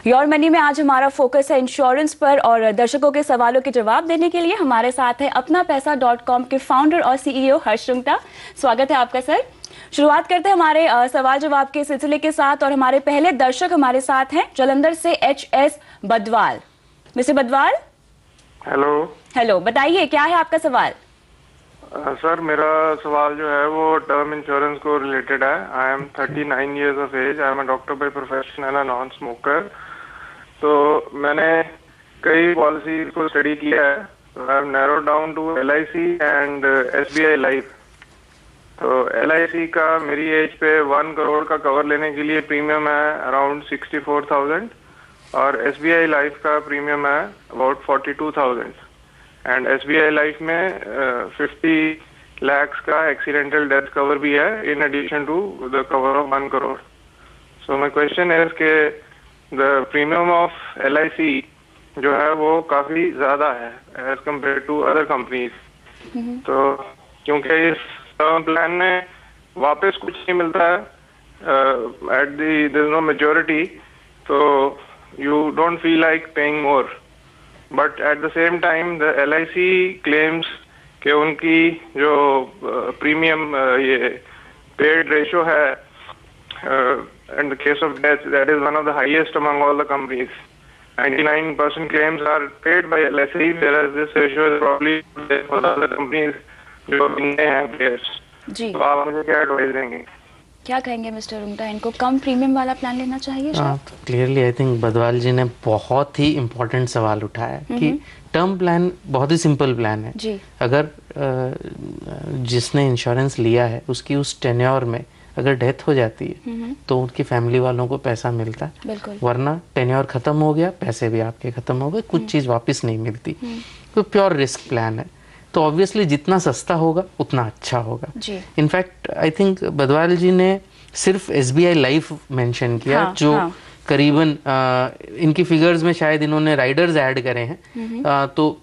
Your money में आज हमारा फोकस है इंश्योरेंस पर और दर्शकों के सवालों के जवाब देने के लिए हमारे साथ है अपनापैसा.com के फाउंडर और सीईओ हर्ष रुंगटा। स्वागत है आपका सर। शुरुआत करते हैं हमारे सवाल जवाब के सिलसिले के साथ और हमारे पहले दर्शक हमारे साथ हैं जलंधर से एच.एस. बदवाल। मिस्टर बदवाल। हेलो, बताइए क्या है आपका सवाल? सर मेरा सवाल जो है वो टर्म इंश्योरेंस को रिलेटेड है। I am 39 years of age, I am a doctor by profession and a non smoker. तो मैंने कई पॉलिसी को स्टडी किया है, तो I have narrowed down to LIC and SBI life. तो LIC का मेरी एज पे 1 करोड़ का कवर लेने के लिए प्रीमियम है अराउंड 64,000 और SBI लाइफ का प्रीमियम है अबाउट 42,000 एंड SBI लाइफ में 50 lakhs का एक्सीडेंटल डेथ कवर भी है in addition to the cover of 1 crore. So my question is के द प्रीमियम ऑफ LIC जो है वो काफी ज्यादा है as compare to other companies. तो क्योंकि इस टर्म प्लान में वापस कुछ नहीं मिलता है at there is no maturity, तो you don't feel like paying more, but at the same time the LIC claims कि उनकी जो प्रीमियम ये पेड रेशो है in the case of death, that is one of the highest among all the companies. 99% claims are paid by LIC, whereas this ratio is probably there for other companies जो इनके हैं players. जी, तो आप मुझे क्या advice देंगे? क्या कहेंगे मिस्टर रुंगटा, इनको कम प्रीमियम वाला प्लान लेना चाहिए? तो क्लियरली आई थिंक बदवाल जी ने बहुत ही इम्पोर्टेंट सवाल उठाया कि टर्म प्लान बहुत ही सिंपल प्लान है जी। अगर जिसने इंश्योरेंस लिया है उसकी उस टेन्योर में अगर डेथ हो जाती है तो उनकी फैमिली वालों को पैसा मिलता है, वरना टेन्योर खत्म हो गया, पैसे भी आपके खत्म हो गए, कुछ चीज़ वापस नहीं मिलती। तो प्योर रिस्क प्लान है, तो ऑब्वियसली जितना सस्ता होगा उतना अच्छा होगा। इनफैक्ट आई थिंक बदवाल जी ने सिर्फ SBI लाइफ मेंशन किया, जो करीबन इनकी फिगर्स में शायद इन्होंने राइडर्स ऐड करे हैं, तो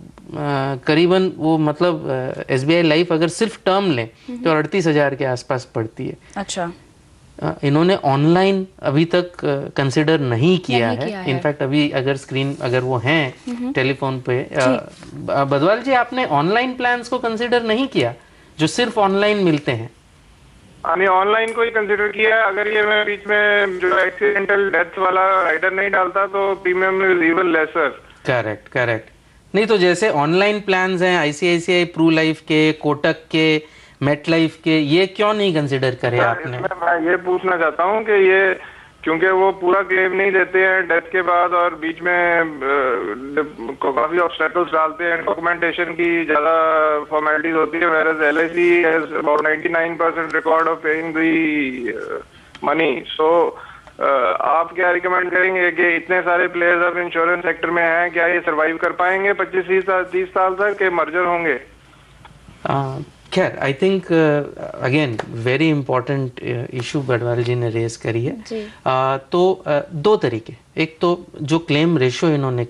करीबन वो मतलब SBI लाइफ अगर सिर्फ टर्म लें तो 38,000 के आसपास पड़ती है। अच्छा, इन्होंने ऑनलाइन अभी तक कंसिडर नहीं किया है। इनफैक्ट अभी अगर स्क्रीन अगर वो हैं टेलीफोन पे, बदवाल जी आपने ऑनलाइन प्लान्स को कंसिडर नहीं किया जो सिर्फ ऑनलाइन मिलते हैं? हमने ऑनलाइन को ही कंसिडर किया है। अगर ये मैं बीच में जो एक्सीडेंटल डेथ वाला राइडर नहीं डालता तो premium is even laser. Correct. नहीं तो जैसे ऑनलाइन प्लान्स हैं ICICI प्रू लाइफ के, कोटक के, मेट लाइफ के, ये क्यों नहीं कंसिडर करे आपने? मैं ये पूछना चाहता हूँ कि ये क्योंकि वो पूरा क्लेम नहीं देते हैं डेथ के बाद और बीच में काफी ऑब्स्टेकल्स डालते हैं, डॉक्यूमेंटेशन की ज्यादा फॉर्मेलिटीज होती है, whereas LIC has about 99% record of paying the money. So आप क्या रिकमेंड करेंगे कि इतने सारे प्लेयर्स अब इंश्योरेंस सेक्टर में हैं, क्या ये सरवाइव कर पाएंगे 25-30 साल तक के मर्जर होंगे? खैर I think again very important issue Badwal ji ने रेज करी है। तो दो तरीके, एक तो जो क्लेम रेशो इन्होंने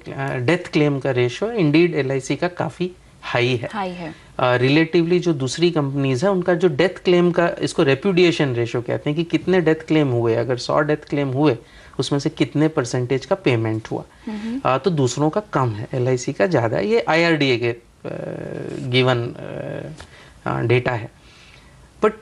डेथ क्लेम का रेशो इंडीड LIC का काफ़ी हाई है रिलेटिवली जो दूसरी कंपनीज है उनका जो डेथ क्लेम का, इसको रेप्यूडिएशन रेशो कहते हैं कि कितने डेथ क्लेम हुए, अगर 100 डेथ क्लेम हुए उसमें से कितने परसेंटेज का पेमेंट हुआ। तो दूसरों का कम है, LIC का ज़्यादा है। ये IRDA के गिवन डेटा है। But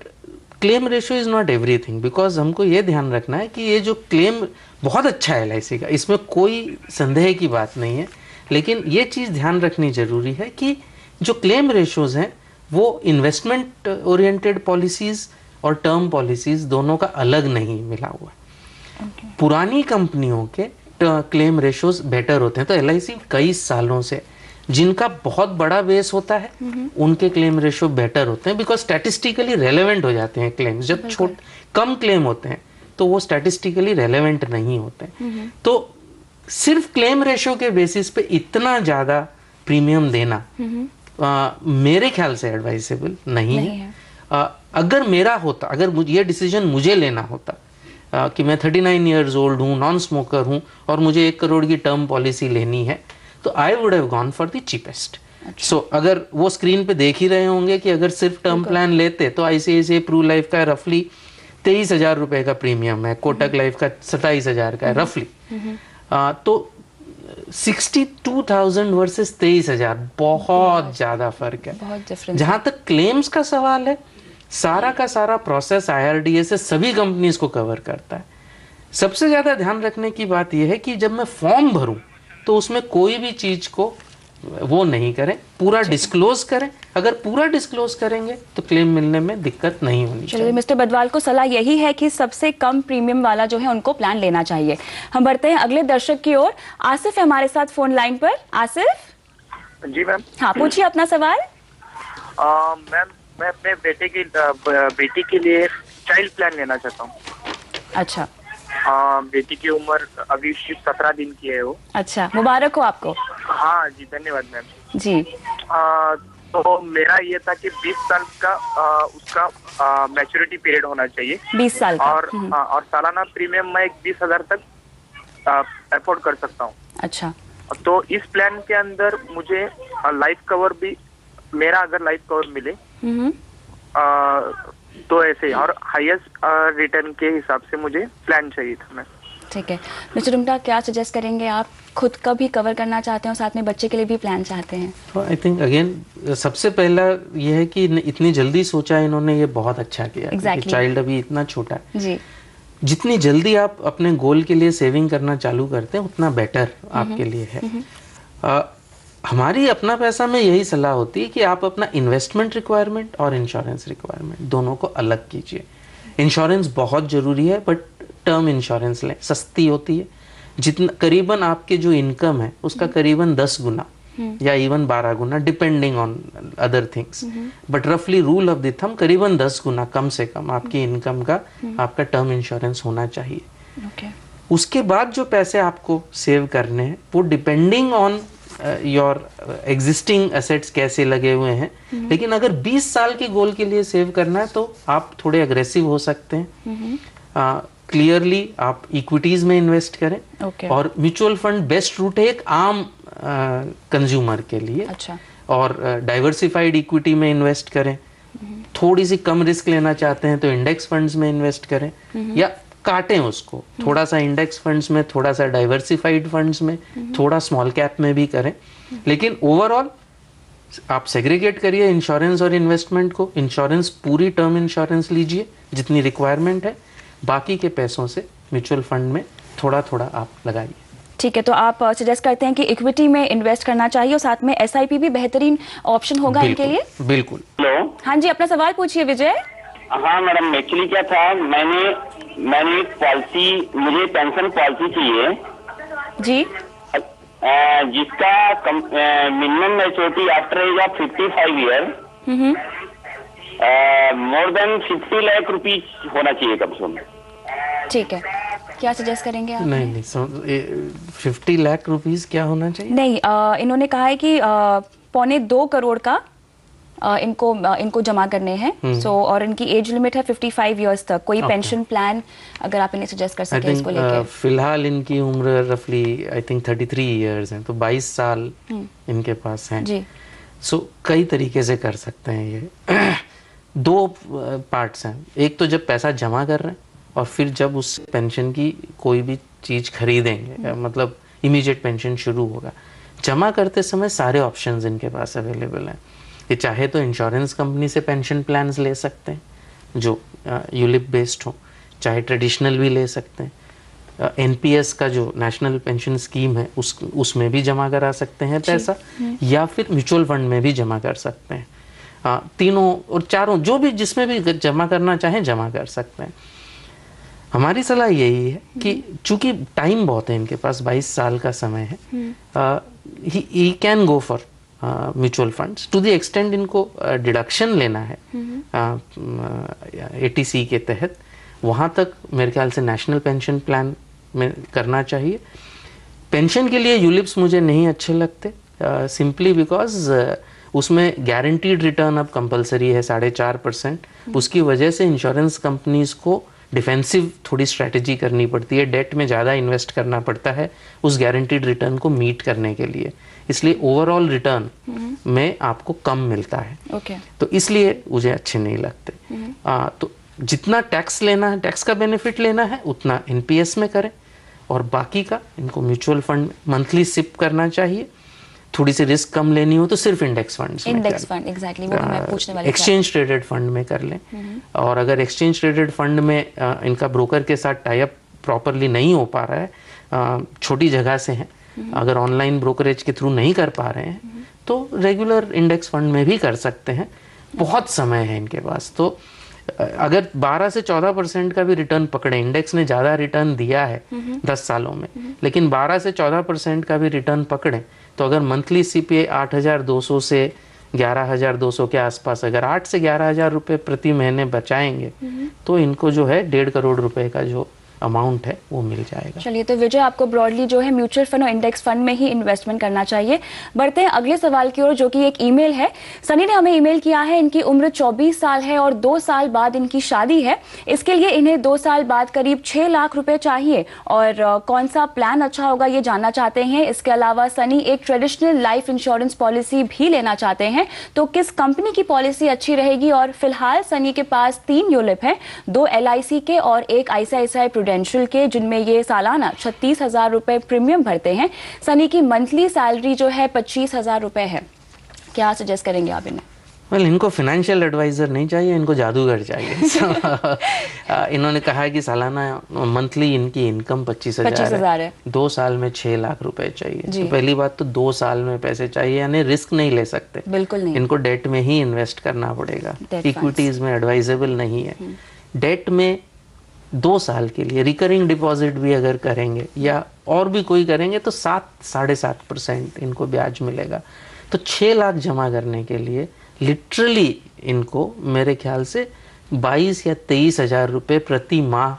claim ratio is not everything, because हमको ये ध्यान रखना है कि ये जो क्लेम बहुत अच्छा है LIC का, इसमें कोई संदेह की बात नहीं है, लेकिन ये चीज़ ध्यान रखनी जरूरी है कि जो क्लेम रेशियोज हैं वो इन्वेस्टमेंट ओरिएंटेड पॉलिसीज और टर्म पॉलिसीज दोनों का अलग नहीं मिला हुआ। पुरानी कंपनियों के क्लेम रेशियोज बेटर होते हैं, तो LIC कई सालों से जिनका बहुत बड़ा बेस होता है उनके क्लेम रेशियो बेटर होते हैं, बिकॉज स्टैटिस्टिकली रेलेवेंट हो जाते हैं क्लेम्स। जब कम क्लेम होते हैं तो वो स्टैटिस्टिकली रेलेवेंट नहीं होते। तो सिर्फ क्लेम रेशियो के बेसिस पे इतना ज़्यादा प्रीमियम देना मेरे ख्याल से एडवाइसेबल नहीं है। अगर मेरा होता, अगर ये डिसीजन मुझे लेना होता कि मैं 39 ईयर्स ओल्ड हूँ, नॉन स्मोकर हूँ और मुझे 1 करोड़ की टर्म पॉलिसी लेनी है, तो I would have gone for the cheapest. So अगर वो स्क्रीन पे देख ही रहे होंगे कि अगर सिर्फ टर्म प्लान लेते तो ICICI प्रू लाइफ का रफली 23,000 रुपए का प्रीमियम है, कोटक लाइफ का 27,000 का है रफली। तो 62,000 वर्सेस 23,000 बहुत ज्यादा फर्क है। बहुत डिफरेंस। जहां तक क्लेम्स का सवाल है, सारा का सारा प्रोसेस IRDA से सभी कंपनीज को कवर करता है। सबसे ज्यादा ध्यान रखने की बात यह है कि जब मैं फॉर्म भरूं तो उसमें कोई भी चीज को वो नहीं करें, पूरा डिस्क्लोज करें। अगर पूरा डिस्क्लोज करेंगे तो क्लेम मिलने में दिक्कत नहीं होनी चाहिए। मिस्टर बदवाल को सलाह यही है कि सबसे कम प्रीमियम वाला जो है उनको प्लान लेना चाहिए। हम बढ़ते हैं अगले दर्शक की ओर। आसिफ है हमारे साथ फोन लाइन पर। आसिफ जी मैम। हाँ, पूछिए अपना सवाल। मैम, मैं अपने बेटी के लिए चाइल्ड प्लान लेना चाहता हूँ। अच्छा। बेटी की उम्र अभी 17 दिन की है वो। अच्छा, मुबारक हो आपको। हाँ जी, धन्यवाद मैम जी। तो मेरा ये था कि 20 साल का उसका मैच्योरिटी पीरियड होना चाहिए। 20 साल का। और सालाना प्रीमियम मैं 20,000 तक अफोर्ड कर सकता हूँ। अच्छा। तो इस प्लान के अंदर मुझे लाइफ कवर भी, मेरा अगर लाइफ कवर मिले तो ऐसे, और हाईएस्ट रिटर्न के हिसाब से मुझे प्लान चाहिए था मैं। ठीक है मिस्टर रुंगटा, क्या सजेस्ट करेंगे आप? खुद का भी कवर करना चाहते हैं और साथ में बच्चे के लिए भी प्लान चाहते हैं? तो आई थिंक अगेन सबसे पहला ये है कि इतनी जल्दी सोचा इन्होंने, ये बहुत अच्छा किया। Exactly. चाइल्ड अभी इतना छोटा है जी। जितनी जल्दी आप अपने गोल के लिए सेविंग करना चालू करते हैं उतना बेटर आपके लिए है। हमारी अपना पैसा में यही सलाह होती है कि आप अपना इन्वेस्टमेंट रिक्वायरमेंट और इंश्योरेंस रिक्वायरमेंट दोनों को अलग कीजिए। इंश्योरेंस बहुत जरूरी है, बट टर्म इंश्योरेंस लें, सस्ती होती है। जितना करीबन आपके जो इनकम है उसका करीबन 10 गुना या even 12 Guna, depending on other things, but रफली रूल ऑफ द थंब करीबन 10 गुना कम से कम आपकी इनकम का आपका टर्म इंश्योरेंस होना चाहिए। okay. उसके बाद जो पैसे आपको सेव करने हैं वो depending on your existing assets कैसे लगे हुए हैं। लेकिन अगर 20 साल के गोल के लिए सेव करना है तो आप थोड़े अग्रेसिव हो सकते हैं। क्लियरली आप इक्विटीज में इन्वेस्ट करें। okay. और म्यूचुअल फंड बेस्ट रूट है एक आम कंज्यूमर के लिए। अच्छा। और डाइवर्सिफाइड इक्विटी में इन्वेस्ट करें। थोड़ी सी कम रिस्क लेना चाहते हैं तो इंडेक्स फंड्स में इन्वेस्ट करें, या काटें उसको, थोड़ा सा इंडेक्स फंड्स में, थोड़ा सा डाइवर्सिफाइड फंड्स में, थोड़ा स्मॉल कैप में भी करें। लेकिन ओवरऑल आप सेग्रीगेट करिए इंश्योरेंस और इन्वेस्टमेंट को। इंश्योरेंस पूरी टर्म इंश्योरेंस लीजिए जितनी रिक्वायरमेंट है, बाकी के पैसों से म्यूचुअल फंड में थोड़ा थोड़ा आप लगाइए। ठीक है, तो आप सजेस्ट करते हैं कि इक्विटी में इन्वेस्ट करना चाहिए और साथ में SIP भी बेहतरीन ऑप्शन होगा इनके लिए? बिल्कुल। हेलो। हाँ जी, अपना सवाल पूछिए विजय। हाँ मैडम, एक्चुअली क्या था, मैंने एक पॉलिसी, मुझे पेंशन पॉलिसी चाहिए जी, जिसका minimum maturity after age of 55 year more than 50 lakh rupees होना चाहिए कम से कम। ठीक है, क्या सजेस्ट करेंगे आप? नहीं 50 लाख रुपीस क्या होना चाहिए? नहीं, इन्होंने कहा है कि 1.25 करोड़ का इनको जमा करने हैं। सो और इनकी एज लिमिट है 55 इयर्स तक। कोई पेंशन प्लान अगर आप इन्हें सजेस्ट कर सकें इसको लेके? फिलहाल इनकी उम्र रफली आई थिंक 33 इयर्स है, तो 22 साल इनके पास हैं जी। सो कई तरीके से कर सकते हैं ये। 2 पार्ट्स हैं, एक तो जब पैसा जमा कर रहे हैं और फिर जब उस पेंशन की कोई भी चीज खरीदेंगे, मतलब इमीडिएट पेंशन शुरू होगा। जमा करते समय सारे ऑप्शंस इनके पास अवेलेबल हैं। ये चाहे तो इंश्योरेंस कंपनी से पेंशन प्लान्स ले सकते हैं जो यूलिप बेस्ड हो, चाहे ट्रेडिशनल भी ले सकते हैं। NPS का जो नेशनल पेंशन स्कीम है उसमें भी जमा करा सकते हैं पैसा, या फिर म्यूचुअल फंड में भी जमा कर सकते हैं। तीनों और चारों जो भी जिसमें भी जमा करना चाहें जमा कर सकते हैं। हमारी सलाह यही है कि चूंकि टाइम बहुत है इनके पास, 22 साल का समय है, he can go for mutual funds to the extend इनको डिडक्शन लेना है ATC के तहत, वहाँ तक मेरे ख्याल से नेशनल पेंशन प्लान में करना चाहिए। पेंशन के लिए यूलिप्स मुझे नहीं अच्छे लगते, सिंपली बिकॉज उसमें गारंटीड रिटर्न अब कंपलसरी है 4.5%। उसकी वजह से इंश्योरेंस कंपनीज को डिफेंसिव थोड़ी स्ट्रेटजी करनी पड़ती है, डेट में ज़्यादा इन्वेस्ट करना पड़ता है उस गारंटीड रिटर्न को मीट करने के लिए, इसलिए ओवरऑल रिटर्न में आपको कम मिलता है। तो इसलिए मुझे अच्छे नहीं लगते। तो जितना टैक्स लेना है, टैक्स का बेनिफिट लेना है, उतना NPS में करें और बाकी का इनको म्यूचुअल फंड मंथली सिप करना चाहिए। थोड़ी सी रिस्क कम लेनी हो तो सिर्फ इंडेक्स फंड एग्जैक्टली वो मैं पूछने वाली थी। एक्सचेंज ट्रेडेड फंड में कर लें। और अगर एक्सचेंज ट्रेडेड फंड में इनका ब्रोकर के साथ टाई अप प्रॉपरली नहीं हो पा रहा है, छोटी जगह से है, अगर ऑनलाइन ब्रोकरेज के थ्रू नहीं कर पा रहे हैं तो रेगुलर इंडेक्स फंड में भी कर सकते हैं। बहुत समय है इनके पास। तो अगर 12 से 14% का भी रिटर्न पकड़े, इंडेक्स ने ज़्यादा रिटर्न दिया है 10 सालों में, लेकिन 12 से 14% का भी रिटर्न पकड़े तो अगर मंथली सीपीए 8,200 से 11,200 के आसपास, अगर 8 से 11,000 रुपये प्रति महीने बचाएंगे तो इनको जो है 1.5 करोड़ रुपए का जो अमाउंट है वो मिल जाएगा। चलिए, तो विजय आपको ब्रॉडली जो है म्यूचुअल फंड और इंडेक्स फंड में ही इन्वेस्टमेंट करना चाहिए। बढ़ते हैं अगले सवाल की ओर, जो कि एक ईमेल है। सनी ने हमें ईमेल किया है, इनकी उम्र 24 साल है और 2 साल बाद इनकी शादी है। इसके लिए इन्हें 2 साल बाद करीब 6 लाख रुपए चाहिए और कौन सा प्लान अच्छा होगा ये जानना चाहते हैं। इसके अलावा सनी एक ट्रेडिशनल लाइफ इंश्योरेंस पॉलिसी भी लेना चाहते हैं, तो किस कंपनी की पॉलिसी अच्छी रहेगी। और फिलहाल सनी के पास 3 यूलिप हैं, 2 LIC के और एक ICICI प्रूडेंशियल के, जिनमें ये सालाना 36,000 रुपए प्रीमियम भरते हैं। सनी की मंथली सैलरी जो है 25,000 रुपए है। क्या सजेस्ट करेंगे आप इन्हें? वेल, इनको फाइनेंशियल एडवाइजर नहीं चाहिए, इनको जादूगर चाहिए। इन्होंने कहा है कि सालाना मंथली इनकी इनकम 25,000 है, 2 साल में 6 लाख रुपए चाहिए। तो पहली बात तो 2 साल में पैसे चाहिए, यानी रिस्क नहीं ले सकते, बिल्कुल नहीं। इनको डेट में ही इन्वेस्ट करना पड़ेगा, इक्विटीज में एडवाइजेबल नहीं है। डेट में 2 साल के लिए रिकरिंग डिपॉजिट भी अगर करेंगे या और भी कोई करेंगे तो 7-7.5% इनको ब्याज मिलेगा। तो 6 लाख जमा करने के लिए लिटरली इनको मेरे ख्याल से 22 या 23,000 रुपये प्रति माह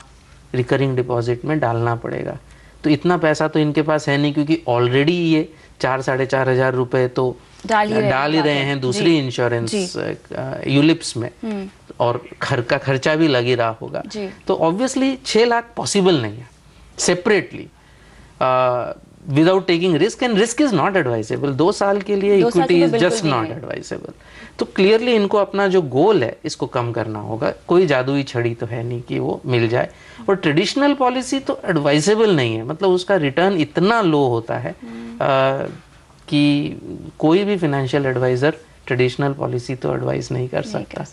रिकरिंग डिपॉजिट में डालना पड़ेगा। तो इतना पैसा तो इनके पास है नहीं, क्योंकि ऑलरेडी ये 4-4,500 रुपये तो डाल ही रहे हैं दूसरी इंश्योरेंस यूलिप्स में, और घर का खर्चा भी लग ही रहा होगा। तो ऑब्वियसली 6 लाख पॉसिबल नहीं है separately without taking risk, and risk is not advisable. 2 साल के लिए equity is just not advisable. तो क्लियरली इनको अपना जो गोल है इसको कम करना होगा। कोई जादुई छड़ी तो है नहीं कि वो मिल जाए। और ट्रेडिशनल पॉलिसी तो एडवाइजेबल नहीं है, मतलब उसका रिटर्न इतना लो होता है कि कोई भी फाइनेंशियल एडवाइजर ट्रेडिशनल पॉलिसी तो एडवाइस नहीं कर सकता।